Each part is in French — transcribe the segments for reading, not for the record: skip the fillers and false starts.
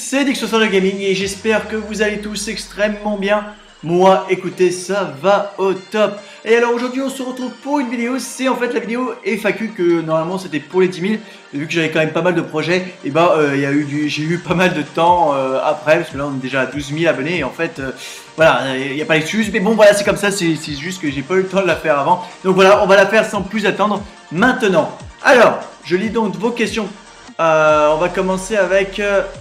c'est Dix62 Gaming et j'espère que vous allez tous extrêmement bien. Moi, écoutez, ça va au top. Et alors aujourd'hui, on se retrouve pour une vidéo. C'est en fait la vidéo FAQ que normalement c'était pour les 10 000. Et vu que j'avais quand même pas mal de projets, et j'ai eu pas mal de temps après, parce que là on est déjà à 12 000 abonnés. Et en fait, voilà, il n'y a pas d'excuse. Mais bon, voilà, c'est comme ça. C'est juste que j'ai pas eu le temps de la faire avant. Donc voilà, on va la faire sans plus attendre maintenant. Alors, je lis donc vos questions. On va commencer avec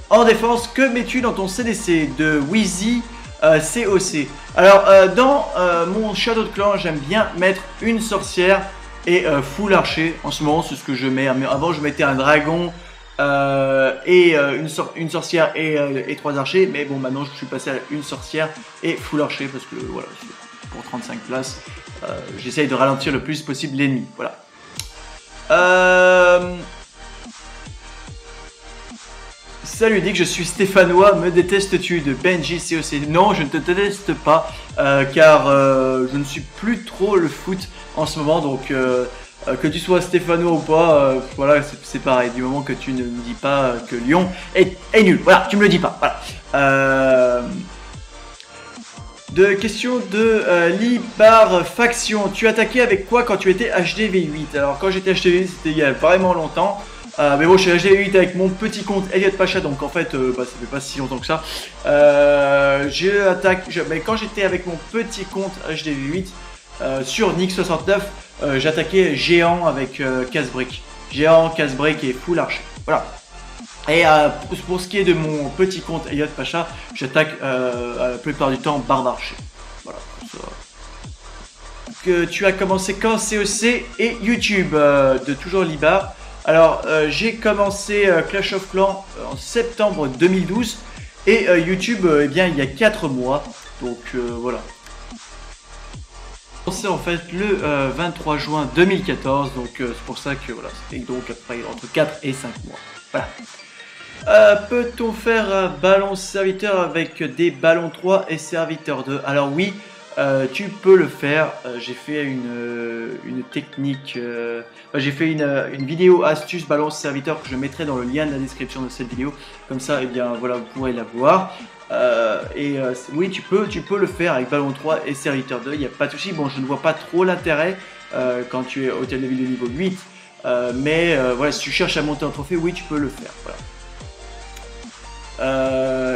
en défense, que mets-tu dans ton CDC de Wheezy COC? Alors dans mon Shadow de Clan, j'aime bien mettre une sorcière et full archer. En ce moment c'est ce que je mets. Avant je mettais un dragon et une sorcière et 3 archers. Mais bon, maintenant je suis passé à une sorcière et full archer parce que voilà, pour 35 places j'essaye de ralentir le plus possible l'ennemi. Voilà. Salut Dick, je suis stéphanois, me détestes-tu de Benji COC? Non, je ne te déteste pas, car je ne suis plus trop le foot en ce moment, donc que tu sois stéphanois ou pas, voilà, c'est pareil, du moment que tu ne me dis pas que Lyon est nul, voilà, tu me le dis pas, voilà. Question de Libar Faction, tu attaquais avec quoi quand tu étais HDV8? Alors quand j'étais HDV8, c'était il y a vraiment longtemps. Mais bon, je suis HDV8 avec mon petit compte Elliot Pacha, donc en fait, ça fait pas si longtemps que ça. Mais quand j'étais avec mon petit compte HDV8 sur Nick69, j'attaquais géant avec casse-brique. Géant, casse-brique et full archer. Voilà. Et pour ce qui est de mon petit compte Elliot Pacha, j'attaque la plupart du temps barre d'archer. Voilà. Que tu as commencé quand COC et YouTube de toujours Libar. Alors, j'ai commencé Clash of Clans en septembre 2012 et YouTube, eh bien, il y a 4 mois. Donc, voilà. J'ai commencé en fait le 23 juin 2014, donc c'est pour ça que voilà, c'était donc après entre 4 et 5 mois. Voilà. Peut-on faire un ballon serviteur avec des ballons 3 et serviteur 2? Alors oui. Tu peux le faire. J'ai fait une technique, j'ai fait une vidéo astuce balance serviteur que je mettrai dans le lien de la description de cette vidéo. Comme ça, et bien voilà, vous pourrez la voir. Oui, tu peux le faire avec ballon 3 et serviteur 2. Il n'y a pas de souci. Bon, je ne vois pas trop l'intérêt quand tu es hôtel de ville de niveau 8. Mais voilà, si tu cherches à monter un trophée, oui, tu peux le faire. Voilà.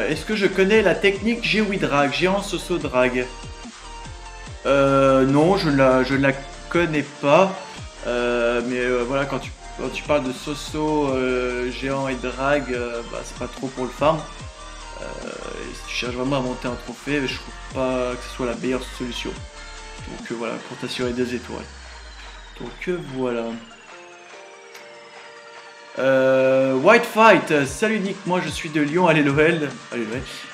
Est-ce que je connais la technique Géoui-Drag, géant Soso Drag? Non, je ne la connais pas, mais voilà, quand tu parles de Soso, géant et drag, c'est pas trop pour le farm. Si tu cherches vraiment à monter un trophée, je trouve pas que ce soit la meilleure solution. Donc voilà, pour t'assurer 2 étoiles. Donc voilà. White Fight, salut Nick, moi je suis de Lyon, allez l'OL.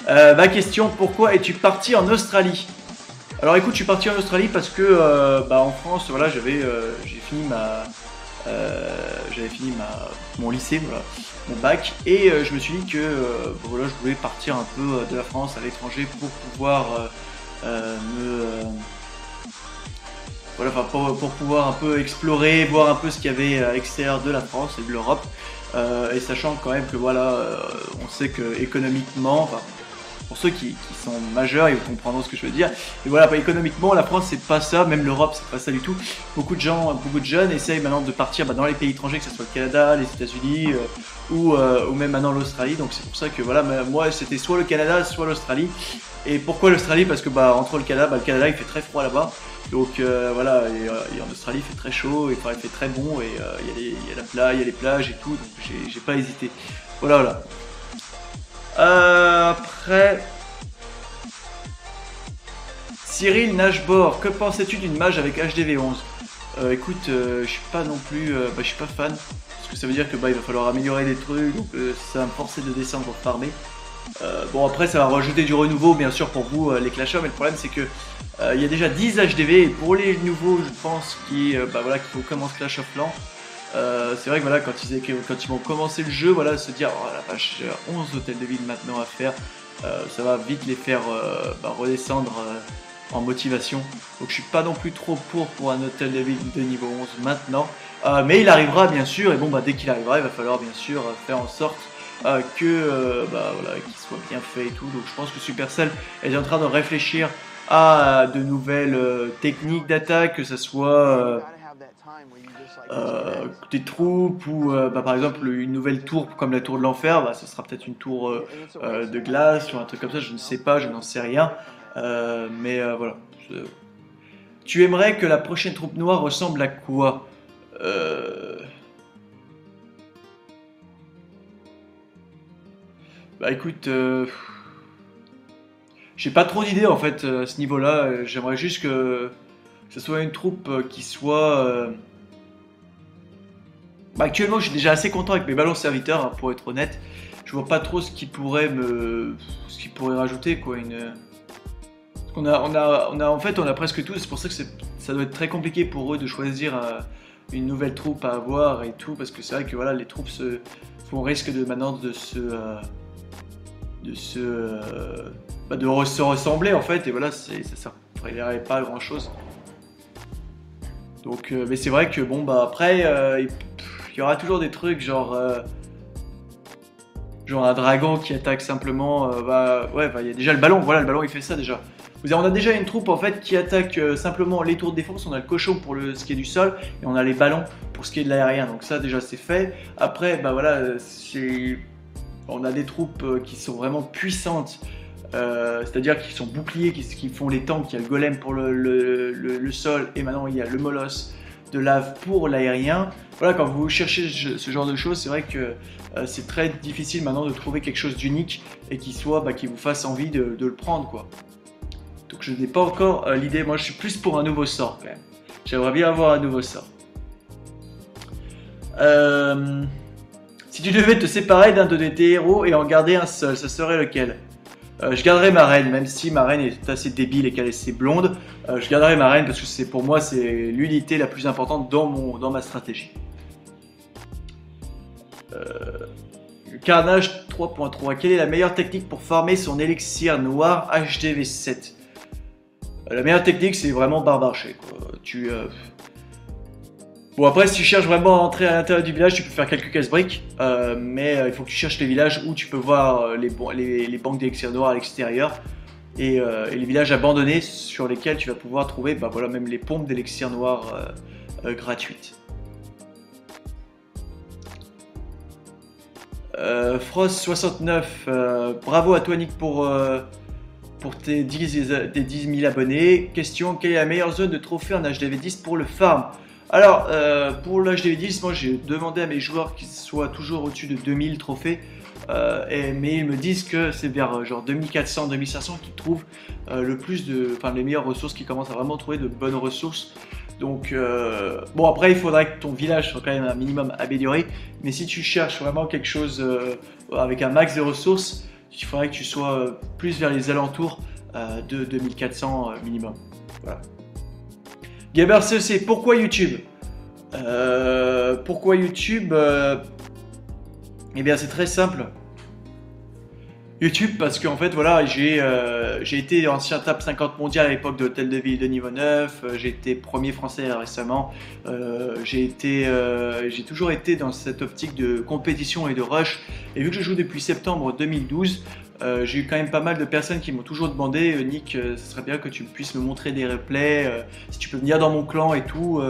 Ma question, pourquoi es-tu parti en Australie? Alors écoute, je suis parti en Australie parce que en France, voilà, j'avais fini mon lycée, voilà, mon bac, et je me suis dit que voilà, je voulais partir un peu de la France à l'étranger pour pouvoir voilà, pour pouvoir un peu explorer, voir un peu ce qu'il y avait à l'extérieur de la France et de l'Europe, et sachant quand même que voilà, on sait que économiquement, pour ceux qui sont majeurs, ils comprendront ce que je veux dire. Et voilà, économiquement, la France, c'est pas ça, même l'Europe, c'est pas ça du tout. Beaucoup de jeunes essayent maintenant de partir dans les pays étrangers, que ce soit le Canada, les États-Unis ou même maintenant l'Australie. Donc c'est pour ça que voilà, moi, c'était soit le Canada, soit l'Australie. Et pourquoi l'Australie? Parce que entre le Canada, il fait très froid là-bas. Donc voilà, et en Australie, il fait très chaud, et il fait très bon, et il y a les plages et tout. Donc j'ai pas hésité. Voilà. Après, Cyril Nashbor, que pensais-tu d'une mage avec HDV11? Écoute, je suis pas non plus, je suis pas fan, parce que ça veut dire que il va falloir améliorer des trucs, donc ça va me forcer de descendre pour farmer. Bon, après ça va rajouter du renouveau bien sûr pour vous les clashers, mais le problème c'est que il y a déjà 10 HDV, et pour les nouveaux je pense qui commencent Clash of Clans. C'est vrai que voilà, quand ils vont commencer le jeu, voilà, se dire oh la vache, j'ai 11 hôtels de ville maintenant à faire, ça va vite les faire redescendre en motivation. Donc je suis pas non plus trop pour un hôtel de ville de niveau 11 maintenant, mais il arrivera bien sûr, et bon dès qu'il arrivera, il va falloir bien sûr faire en sorte bah, voilà, qu'il soit bien fait et tout. Donc je pense que Supercell est en train de réfléchir à de nouvelles techniques d'attaque, que ce soit des troupes ou bah, par exemple une nouvelle tour comme la tour de l'enfer, bah, ce sera peut-être une tour de glace ou un truc comme ça, je ne sais pas, je n'en sais rien. Voilà. Tu aimerais que la prochaine troupe noire ressemble à quoi? Bah écoute, j'ai pas trop d'idées en fait à ce niveau-là. J'aimerais juste que ce soit une troupe qui soit. Bah, actuellement, je suis déjà assez content avec mes ballons serviteurs, hein, pour être honnête. Je vois pas trop ce qui pourrait rajouter quoi. En fait, on a presque tout. C'est pour ça que ça doit être très compliqué pour eux de choisir une nouvelle troupe à avoir et tout, parce que c'est vrai que voilà, les troupes font risque de maintenant se ressembler en fait, et voilà, ça servirait pas à grand chose. Donc, mais c'est vrai que bon, bah après, il y aura toujours des trucs genre un dragon qui attaque simplement. Ouais, bah, il y a déjà le ballon, voilà, le ballon il fait ça déjà. On a déjà une troupe en fait qui attaque simplement les tours de défense. On a le cochon pour ce qui est du sol et on a les ballons pour ce qui est de l'aérien. Donc ça déjà c'est fait. Après, bah voilà, on a des troupes qui sont vraiment puissantes. C'est-à-dire qui sont boucliers, qui font les tanks. Il y a le golem pour le sol et maintenant il y a le molosse de lave pour l'aérien. Voilà, quand vous cherchez ce genre de choses, c'est vrai que c'est très difficile maintenant de trouver quelque chose d'unique et qui vous fasse envie de le prendre quoi. Donc je n'ai pas encore l'idée. Moi je suis plus pour un nouveau sort quand même. J'aimerais bien avoir un nouveau sort. Si tu devais te séparer d'un de tes héros et en garder un seul, ce serait lequel? Je garderai ma reine, même si ma reine est assez débile et qu'elle est assez blonde. Je garderai ma reine parce que pour moi c'est l'unité la plus importante dans ma stratégie. Carnage 3.3. Quelle est la meilleure technique pour farmer son élixir noir HDV7? La meilleure technique c'est vraiment barbarcher quoi. Bon après si tu cherches vraiment à entrer à l'intérieur du village tu peux faire quelques casse-briques, mais il faut que tu cherches les villages où tu peux voir les banques d'élixir noir à l'extérieur et les villages abandonnés sur lesquels tu vas pouvoir trouver bah, voilà, même les pompes d'élixir noir gratuites. Frost 69, bravo à toi Nick pour tes 10 000 abonnés. Question, quelle est la meilleure zone de trophée en HDV10 pour le farm? Alors, pour l'HDV10, moi j'ai demandé à mes joueurs qu'ils soient toujours au-dessus de 2000 trophées, mais ils me disent que c'est vers genre 2400, 2500 qu'ils trouvent les meilleures ressources, qu'ils commencent à vraiment trouver de bonnes ressources. Donc, bon après il faudrait que ton village soit quand même un minimum amélioré, mais si tu cherches vraiment quelque chose avec un max de ressources, il faudrait que tu sois plus vers les alentours de 2400 minimum. Voilà. Gaber CEC, pourquoi YouTube? Pourquoi YouTube? Eh bien c'est très simple. YouTube parce qu'en fait voilà j'ai été ancien top 50 mondial à l'époque de Hôtel de Ville de niveau 9, j'ai été premier français récemment, j'ai toujours été dans cette optique de compétition et de rush, et vu que je joue depuis septembre 2012, j'ai eu quand même pas mal de personnes qui m'ont toujours demandé Nick, ce serait bien que tu puisses me montrer des replays, si tu peux venir dans mon clan et tout,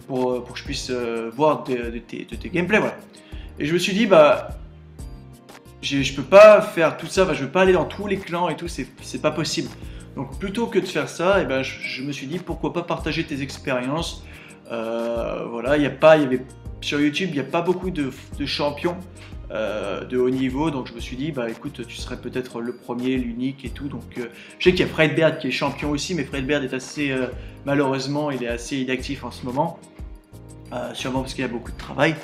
pour que je puisse voir de tes gameplays, voilà. Et je me suis dit bah je peux pas faire tout ça, je peux pas aller dans tous les clans et tout, c'est pas possible. Donc plutôt que de faire ça, et ben, je me suis dit pourquoi pas partager tes expériences. Voilà, sur YouTube, il n'y a pas beaucoup de champions de haut niveau, donc je me suis dit bah écoute, tu serais peut-être le premier, l'unique et tout. Donc je sais qu'il y a Fredbeard qui est champion aussi, mais Fredbeard est assez malheureusement il est assez inactif en ce moment, sûrement parce qu'il y a beaucoup de travail.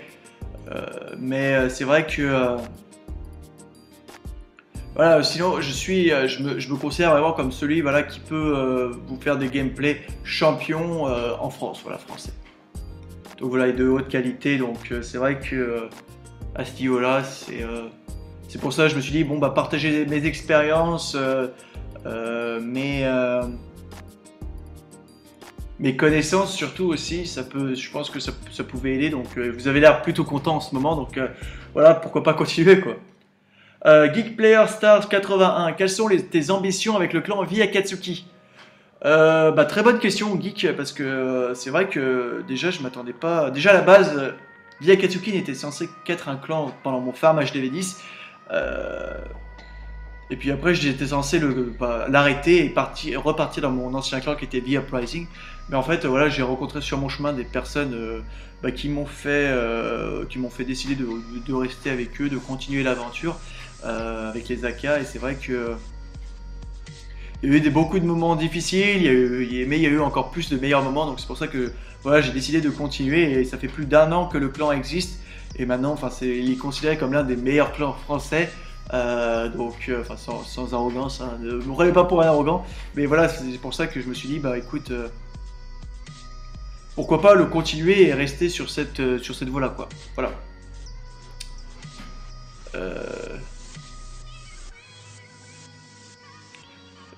Mais c'est vrai que voilà, sinon je me considère vraiment comme celui voilà, qui peut vous faire des gameplays champions en France, voilà, français. Donc voilà, et de haute qualité, donc c'est vrai que à ce niveau-là, c'est pour ça que je me suis dit, bon bah partager mes expériences, mes connaissances surtout aussi, je pense que ça pouvait aider, donc vous avez l'air plutôt content en ce moment, donc voilà, pourquoi pas continuer quoi. Geek Player Stars 81, quelles sont tes ambitions avec le clan Vie Akatsuki? Bah, très bonne question, Geek, parce que c'est vrai que déjà je m'attendais pas. Déjà à la base, Vie Akatsuki n'était censé qu'être un clan pendant mon farm HDV10. Et puis après, j'étais censé l'arrêter et repartir dans mon ancien clan qui était The Uprising. Mais en fait, voilà, j'ai rencontré sur mon chemin des personnes qui m'ont fait décider de rester avec eux, de continuer l'aventure avec les AK. Et c'est vrai que il y a eu beaucoup de moments difficiles, mais il y a eu encore plus de meilleurs moments. Donc c'est pour ça que voilà, j'ai décidé de continuer. Et ça fait plus d'1 an que le clan existe. Et maintenant, il est considéré comme l'un des meilleurs clans français. Sans arrogance, hein, ne me prenez pas pour un arrogant, mais voilà, c'est pour ça que je me suis dit, bah écoute, pourquoi pas le continuer et rester sur cette voie là, quoi. Voilà.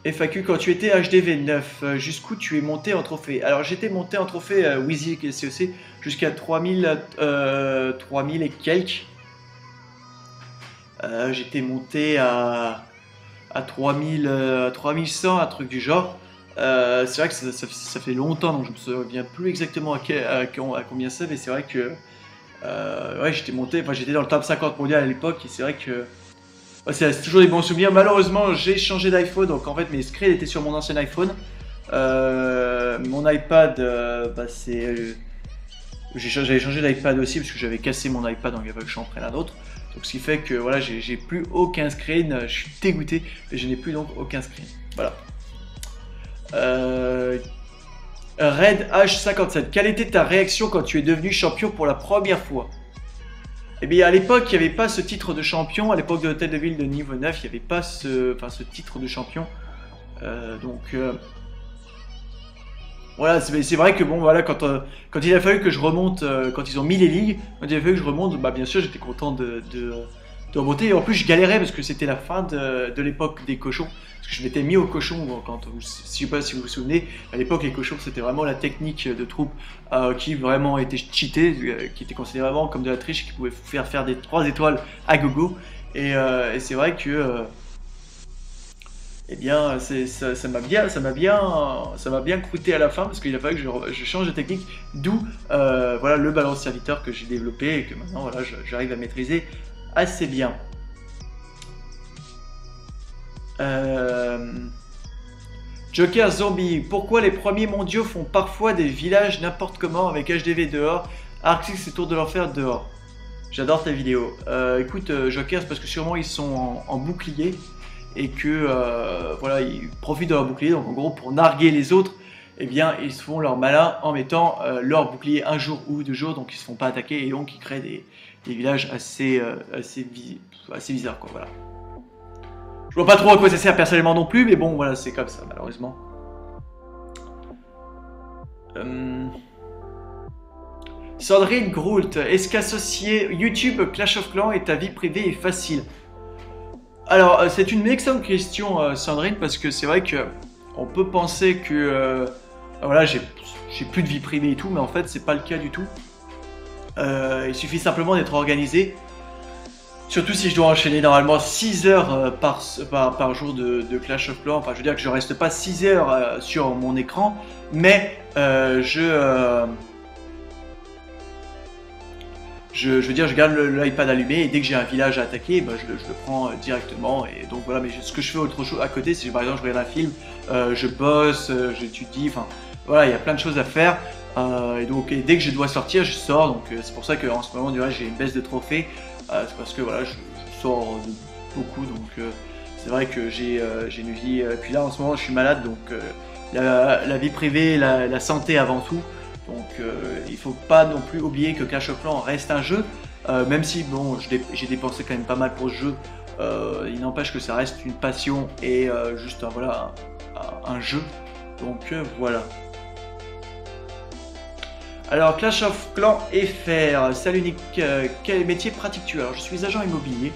FAQ, quand tu étais HDV 9, jusqu'où tu es monté en trophée? Alors j'étais monté en trophée Wheezy et CEC jusqu'à 3000 et quelques. J'étais monté à 3100, un truc du genre. C'est vrai que ça fait longtemps, donc je me souviens plus exactement à combien c'est, mais c'est vrai que ouais, j'étais dans le top 50 mondial à l'époque, et c'est vrai que ouais, c'est toujours des bons souvenirs. Malheureusement, j'ai changé d'iPhone, donc en fait mes screens étaient sur mon ancien iPhone. Mon iPad, j'avais changé d'iPad aussi parce que j'avais cassé mon iPad, donc il fallait que j'en prenne un autre. Donc ce qui fait que voilà, j'ai plus aucun screen, je suis dégoûté, et je n'ai plus donc aucun screen. Voilà. Red H57, quelle était ta réaction quand tu es devenu champion pour la première fois? Eh bien à l'époque, il n'y avait pas ce titre de champion, à l'époque de l'hôtel de ville de niveau 9, il n'y avait pas ce titre de champion. Voilà, c'est vrai que bon, voilà, quand il a fallu que je remonte, quand ils ont mis les ligues, quand il a fallu que je remonte, bah bien sûr j'étais content de remonter. Et en plus je galérais parce que c'était la fin de l'époque des cochons. Parce que je m'étais mis au cochon, je sais pas si vous vous souvenez, à l'époque les cochons c'était vraiment la technique de troupe qui vraiment était cheatée, qui était considérée vraiment comme de la triche, qui pouvait faire des 3 étoiles à gogo. Et c'est vrai que eh bien, ça m'a bien coûté à la fin parce qu'il a fallu que je change de technique, d'où voilà, le balance serviteur que j'ai développé et que maintenant voilà, j'arrive à maîtriser assez bien. Joker Zombie, pourquoi les premiers mondiaux font parfois des villages n'importe comment avec HDV dehors, Arctic et Tour de l'Enfer dehors? J'adore ta vidéo. Écoute, Joker, c'est parce que sûrement ils sont en bouclier. Et que voilà, ils profitent de leur bouclier, donc en gros pour narguer les autres, eh bien ils se font leur malin en mettant leur bouclier un jour ou 2 jours, donc ils se font pas attaquer et donc ils créent des villages assez bizarres, quoi. Voilà. Je vois pas trop à quoi ça sert personnellement non plus, mais bon voilà, c'est comme ça malheureusement. Sandrine Groult, est-ce qu'associer YouTube Clash of Clans et ta vie privée est facile? Alors, c'est une excellente question, Sandrine, parce que c'est vrai que on peut penser que voilà, j'ai plus de vie privée et tout, mais en fait, c'est pas le cas du tout. Il suffit simplement d'être organisé. Surtout si je dois enchaîner normalement 6 heures par jour de Clash of Clans. Enfin, je veux dire que je reste pas 6 heures sur mon écran, mais je veux dire, je garde l'iPad allumé et dès que j'ai un village à attaquer, bah, je le prends directement. Et donc voilà, mais ce que je fais autre chose à côté, c'est par exemple je regarde un film, je bosse, j'étudie, enfin voilà, il y a plein de choses à faire. Et dès que je dois sortir, je sors. Donc c'est pour ça qu'en ce moment, j'ai une baisse de trophées. C'est parce que voilà, je sors beaucoup, donc c'est vrai que j'ai une vie. Puis là, en ce moment, je suis malade, donc la vie privée, la santé avant tout. Donc il faut pas non plus oublier que Clash of Clans reste un jeu, même si bon, j'ai dépensé quand même pas mal pour ce jeu, il n'empêche que ça reste une passion et juste voilà, un jeu. Donc voilà. Alors Clash of Clans FR, salut Nick, quel métier pratiques-tu? Alors je suis agent immobilier,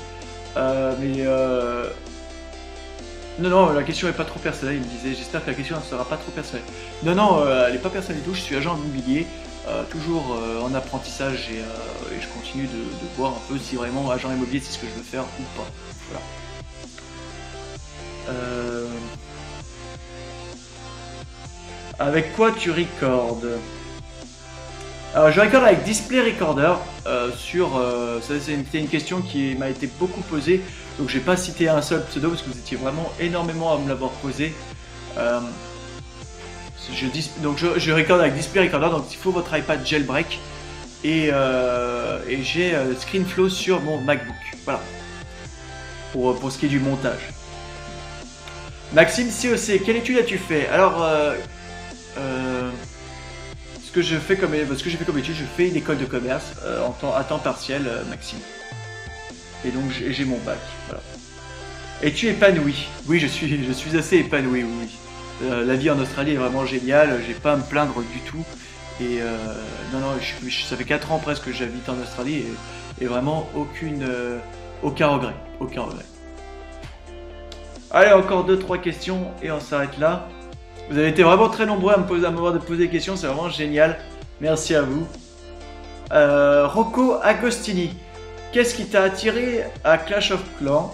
non, la question est pas trop personnelle, il me disait, j'espère que la question ne sera pas trop personnelle. Non, elle est pas personnelle du tout, je suis agent immobilier, toujours en apprentissage et je continue de voir un peu si vraiment agent immobilier c'est ce que je veux faire ou pas. Voilà. Avec quoi tu recordes? Alors je recorde avec Display Recorder c'était une question qui m'a été beaucoup posée, donc j'ai pas cité un seul pseudo parce que vous étiez vraiment énormément à me l'avoir posé. Je recorde avec Display Recorder, donc il faut votre iPad jailbreak et j'ai ScreenFlow sur mon MacBook. Voilà. Pour ce qui est du montage. Maxime COC, quelle étude as-tu fait? Alors, ce que j'ai fait comme étude, je fais une école de commerce à temps partiel, Maxime. Et donc j'ai mon bac. Voilà. Es-tu épanoui? Oui, je suis assez épanoui, oui. La vie en Australie est vraiment géniale, j'ai pas à me plaindre du tout. Et non, ça fait 4 ans presque que j'habite en Australie et vraiment aucun regret. Allez, encore 2-3 questions et on s'arrête là. Vous avez été vraiment très nombreux à me poser des questions, c'est vraiment génial. Merci à vous. Rocco Agostini, qu'est-ce qui t'a attiré à Clash of Clans?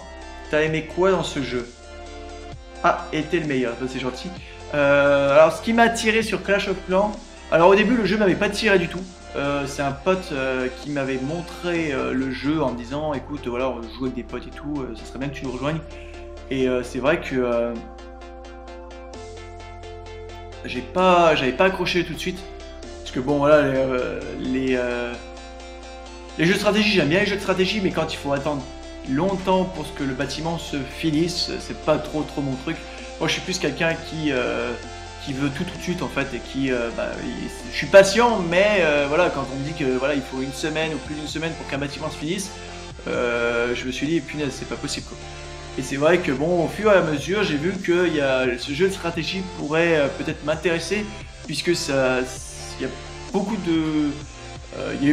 T'as aimé quoi dans ce jeu? Ah, et t'es le meilleur, c'est gentil. Alors, ce qui m'a attiré sur Clash of Clans, alors au début, le jeu m'avait pas attiré du tout. C'est un pote qui m'avait montré le jeu en me disant, écoute, voilà, on joue avec des potes et tout, ça serait bien que tu nous rejoignes. Et c'est vrai que j'avais pas accroché tout de suite. Parce que bon, voilà, les jeux de stratégie, j'aime bien les jeux de stratégie, mais quand il faut attendre longtemps pour que le bâtiment se finisse, c'est pas trop mon truc. Moi, je suis plus quelqu'un qui veut tout de suite en fait et je suis patient, mais voilà, quand on me dit que voilà, il faut une semaine ou plus d'une semaine pour qu'un bâtiment se finisse, je me suis dit punaise, c'est pas possible quoi. Et c'est vrai que bon, au fur et à mesure, j'ai vu que ce jeu de stratégie pourrait peut-être m'intéresser, puisque il y a beaucoup de...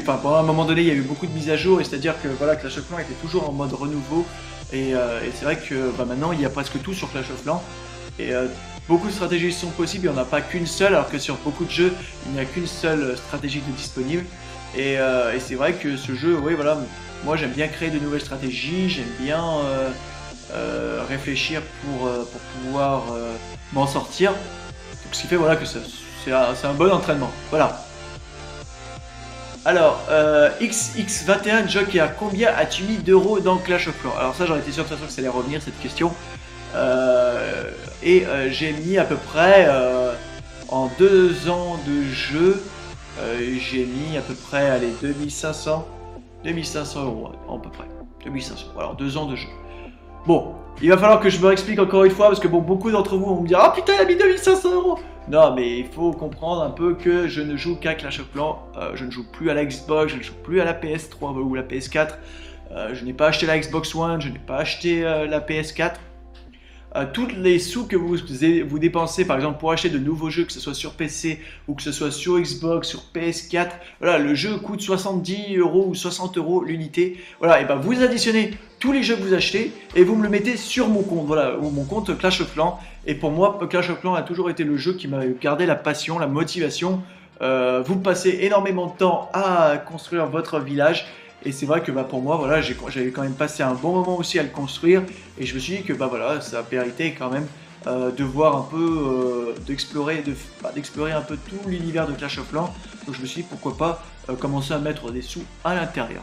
pendant un moment donné, il y a eu beaucoup de mises à jour, et c'est-à-dire que voilà, Clash of Clans était toujours en mode renouveau, et c'est vrai que maintenant, il y a presque tout sur Clash of Clans, et beaucoup de stratégies sont possibles, il n'y en a pas qu'une seule, alors que sur beaucoup de jeux, il n'y a qu'une seule stratégie de disponible, et c'est vrai que ce jeu, oui voilà, moi j'aime bien créer de nouvelles stratégies, j'aime bien... réfléchir pour pouvoir m'en sortir. Donc, ce qui fait voilà, que c'est un bon entraînement. Voilà. Alors, XX21 Joker, combien as-tu mis d'euros dans Clash of Clans? Alors ça, j'en étais sûr de toute façon que ça allait revenir cette question. J'ai mis à peu près en 2 ans de jeu, j'ai mis à peu près allez, 2500 euros à peu près. 2500, alors 2 ans de jeu. Bon, il va falloir que je me réexplique encore une fois parce que bon, beaucoup d'entre vous vont me dire « Ah putain, il a mis 2500 euros !» Non, mais il faut comprendre un peu que je ne joue qu'à Clash of Clans, je ne joue plus à la Xbox, je ne joue plus à la PS3 ou la PS4, je n'ai pas acheté la Xbox One, je n'ai pas acheté la PS4. Tous les sous que vous dépensez par exemple pour acheter de nouveaux jeux, que ce soit sur PC ou que ce soit sur Xbox, sur PS4, voilà, le jeu coûte 70 euros ou 60 euros l'unité. Voilà, et ben vous additionnez tous les jeux que vous achetez et vous me le mettez sur mon compte, voilà, mon compte Clash of Clans. Et pour moi, Clash of Clans a toujours été le jeu qui m'a gardé la passion, la motivation. Vous passez énormément de temps à construire votre village. Et c'est vrai que pour moi, voilà, j'avais quand même passé un bon moment aussi à le construire. Et je me suis dit que voilà, ça méritait quand même de voir un peu, d'explorer un peu tout l'univers de Clash of Clans. Donc je me suis dit pourquoi pas commencer à mettre des sous à l'intérieur.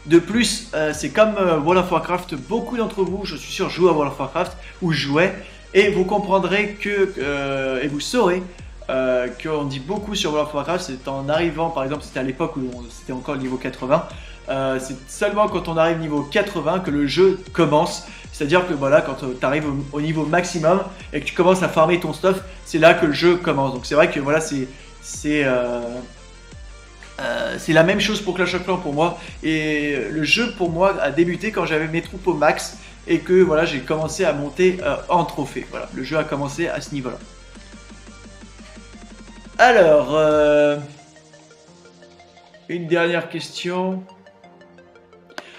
De plus, c'est comme World of Warcraft, beaucoup d'entre vous, je suis sûr, jouent à World of Warcraft ou jouaient. Et vous comprendrez que, et vous saurez, qu'on dit beaucoup sur World of Warcraft, c'est en arrivant, par exemple, c'était à l'époque où c'était encore le niveau 80, c'est seulement quand on arrive niveau 80 que le jeu commence. C'est-à-dire que voilà, quand tu arrives au niveau maximum et que tu commences à farmer ton stuff, c'est là que le jeu commence. Donc c'est vrai que voilà, c'est la même chose pour Clash of Clans pour moi. Et le jeu pour moi a débuté quand j'avais mes troupes au max et que voilà, j'ai commencé à monter en trophée. Voilà, le jeu a commencé à ce niveau-là. Alors, une dernière question.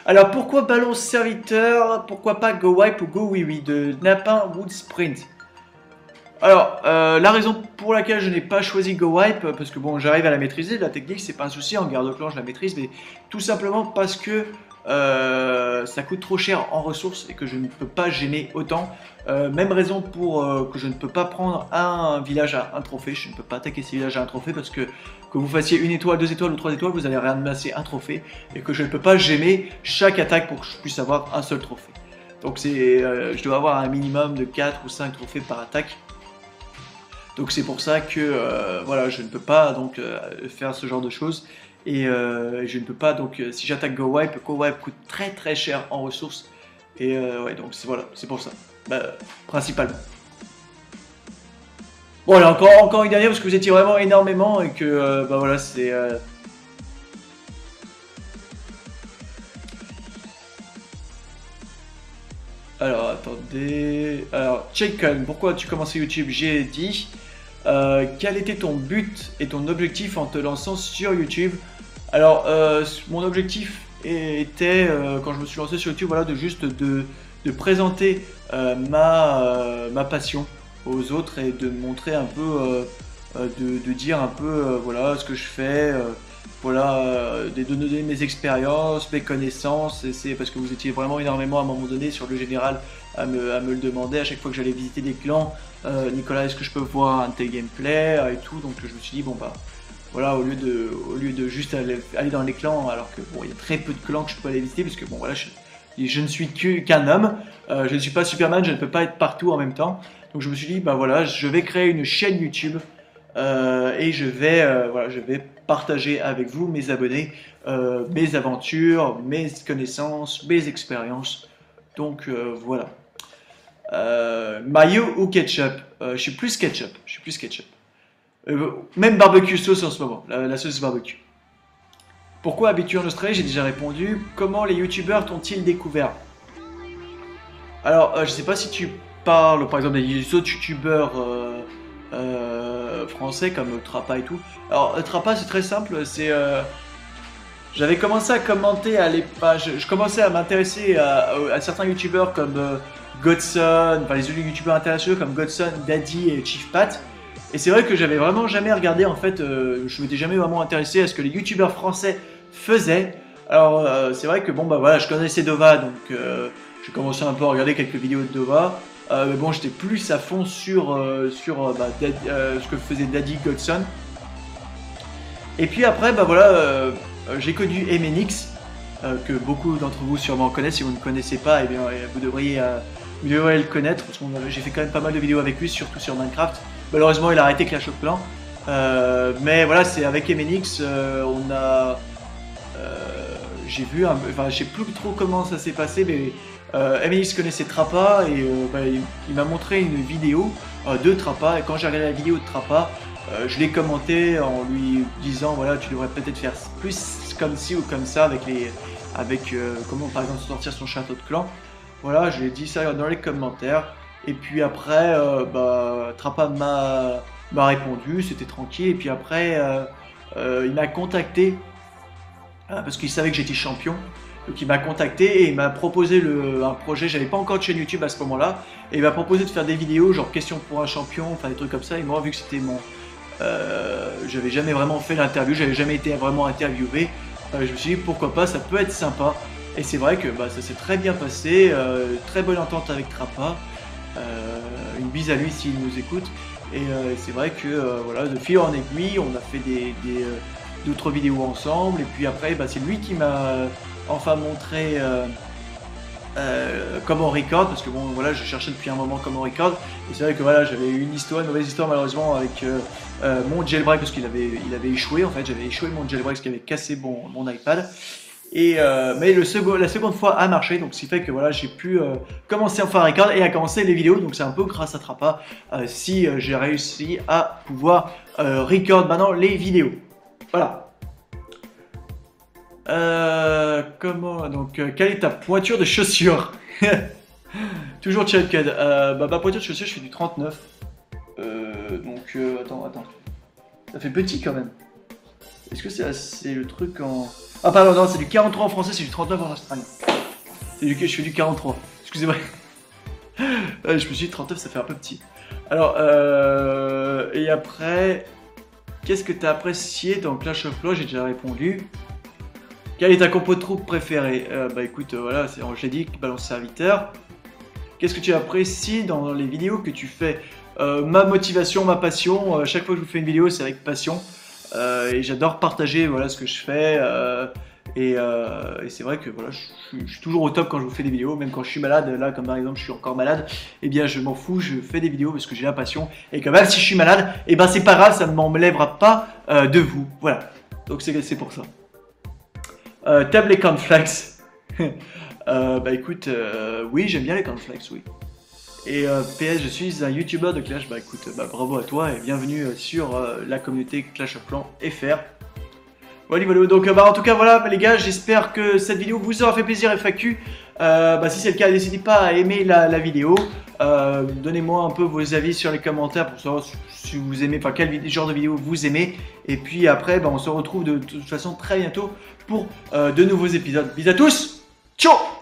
Alors, pourquoi ballon serviteur? Pourquoi pas Go Wipe ou Go Oui Oui de Napin Wood Sprint? Alors, la raison pour laquelle je n'ai pas choisi GoWipe, parce que bon, j'arrive à la maîtriser, la technique, c'est pas un souci, en garde-clan, je la maîtrise, mais tout simplement parce que ça coûte trop cher en ressources et que je ne peux pas gêner autant. Même raison pour que je ne peux pas prendre un village à un trophée, je ne peux pas attaquer ces villages à un trophée parce que vous fassiez une étoile, 2 étoiles ou 3 étoiles, vous allez ramasser un trophée et que je ne peux pas gêner chaque attaque pour que je puisse avoir un seul trophée. Donc je dois avoir un minimum de 4 ou 5 trophées par attaque. Donc c'est pour ça que voilà, je ne peux pas donc faire ce genre de choses. Et je ne peux pas donc si j'attaque GoWipe coûte très très cher en ressources. Et ouais, donc voilà, c'est pour ça. Principalement. Bon, allez, encore une dernière parce que vous étiez vraiment énormément et que bah voilà, c'est. Alors attendez. Alors, Chaycon, pourquoi tu commences YouTube? J'ai dit. Quel était ton but et ton objectif en te lançant sur YouTube? Alors, mon objectif était, quand je me suis lancé sur YouTube, voilà, de présenter ma passion aux autres et de montrer un peu, de dire un peu, voilà, ce que je fais, voilà, de donner mes expériences, mes connaissances. Et c'est parce que vous étiez vraiment énormément à un moment donné sur le général à me le demander à chaque fois que j'allais visiter des clans. Nicolas, est-ce que je peux voir un de tes gameplays et tout. Donc je me suis dit, bon bah voilà, au lieu de juste aller dans les clans, alors que bon, il y a très peu de clans que je peux aller visiter, parce que bon voilà, je ne suis qu'un homme, je ne suis pas Superman, je ne peux pas être partout en même temps. Donc je me suis dit, bah voilà, je vais créer une chaîne YouTube et voilà, je vais partager avec vous, mes abonnés, mes aventures, mes connaissances, mes expériences. Donc voilà. Mayo ou ketchup? Je suis plus ketchup. Je suis plus ketchup. Même barbecue sauce en ce moment, la sauce barbecue. Pourquoi habitué en Australie? J'ai déjà répondu. Comment les youtubeurs t'ont-ils découvert? Alors, je sais pas si tu parles par exemple des autres youtubeurs français comme Trappa et tout. Alors, Trappa c'est très simple, c'est. J'avais commencé à commenter à l'époque. Je commençais à m'intéresser à certains youtubeurs comme Godson, enfin les youtubeurs internationaux comme Godson, Daddy et Chief Pat. Et c'est vrai que j'avais vraiment jamais regardé en fait, je m'étais jamais vraiment intéressé à ce que les youtubeurs français faisaient. Alors c'est vrai que bon bah voilà, je connaissais Dova, donc j'ai commencé un peu à regarder quelques vidéos de Dova. Mais bon, j'étais plus à fond sur ce que faisait Daddy Godson. Et puis après bah voilà, j'ai connu MNX, que beaucoup d'entre vous sûrement connaissent. Si vous ne connaissez pas, eh bien vous devriez le connaître, parce que j'ai fait quand même pas mal de vidéos avec lui, surtout sur Minecraft. Malheureusement, il a arrêté Clash of Clans. Mais voilà, c'est avec MNX, j'ai vu, enfin, je sais plus trop comment ça s'est passé, mais MNX connaissait Trappa et il m'a montré une vidéo de Trappa. Et quand j'ai regardé la vidéo de Trappa, je l'ai commenté en lui disant voilà, tu devrais peut-être faire plus comme ci ou comme ça avec comment par exemple sortir son château de clan. Voilà, je lui ai dit ça dans les commentaires. Et puis après, Trappa m'a répondu, c'était tranquille. Et puis après, il m'a contacté parce qu'il savait que j'étais champion. Donc il m'a contacté et il m'a proposé un projet. J'avais pas encore de chaîne YouTube à ce moment-là. Et il m'a proposé de faire des vidéos, genre questions pour un champion, enfin des trucs comme ça. Et moi, vu que c'était j'avais jamais vraiment fait l'interview, j'avais jamais été vraiment interviewé. Je me suis dit pourquoi pas, ça peut être sympa. Et c'est vrai que ça s'est très bien passé, très bonne entente avec Trappa. Une bise à lui s'il nous écoute. Et c'est vrai que voilà, de fil en aiguille, on a fait d'autres vidéos ensemble. Et puis après, c'est lui qui m'a enfin montré comment on record, parce que bon voilà, je cherchais depuis un moment comment on record. Et c'est vrai que voilà, j'avais eu une mauvaise histoire malheureusement avec mon jailbreak, parce qu'il avait échoué en fait. J'avais échoué mon jailbreak, ce qui avait cassé mon iPad. Et mais la seconde fois a marché, donc ce qui fait que voilà, j'ai pu commencer enfin à record et à commencer les vidéos. Donc c'est un peu grâce à Trappa si j'ai réussi à pouvoir record maintenant les vidéos. Voilà. Quelle est ta pointure de chaussure? Toujours Chadcad. Ma pointure de chaussure, je fais du 39. Attends. Ça fait petit quand même. Est-ce que c'est le truc en... Ah pardon, non, c'est du 43 en français, c'est du 39 en australien. Je fais du 43, excusez-moi. Je me suis dit 39, ça fait un peu petit. Alors, et après, qu'est-ce que tu as apprécié dans Clash of Clans? J'ai déjà répondu. Quel est ta compo de troupe préférée? Bah écoute, voilà, je l'ai dit, balance serviteur. Qu'est-ce que tu apprécies dans les vidéos que tu fais? Ma motivation, ma passion. Chaque fois que je vous fais une vidéo, c'est avec passion. Et j'adore partager voilà, ce que je fais. Et c'est vrai que voilà, je suis toujours au top quand je vous fais des vidéos, même quand je suis malade. Là, comme par exemple, je suis encore malade, eh bien, je m'en fous, je fais des vidéos parce que j'ai la passion. Et que même si je suis malade, eh ben, c'est pas grave, ça ne m'enlèvera pas de vous. Voilà. Donc, c'est pour ça. T'aimes les cornflakes? Bah écoute, oui, j'aime bien les cornflakes, oui. Et PS, je suis un youtubeur de Clash. Bah écoute, bah, bravo à toi et bienvenue sur la communauté Clash of Clans FR. Voilà, voilà. Donc bah en tout cas voilà les gars, j'espère que cette vidéo vous aura fait plaisir FAQ. Bah si c'est le cas, n'hésitez pas à aimer la vidéo. Donnez-moi un peu vos avis sur les commentaires pour savoir si vous aimez, enfin quel genre de vidéo vous aimez. Et puis après, bah, on se retrouve de toute façon très bientôt pour de nouveaux épisodes. Bisous à tous, ciao.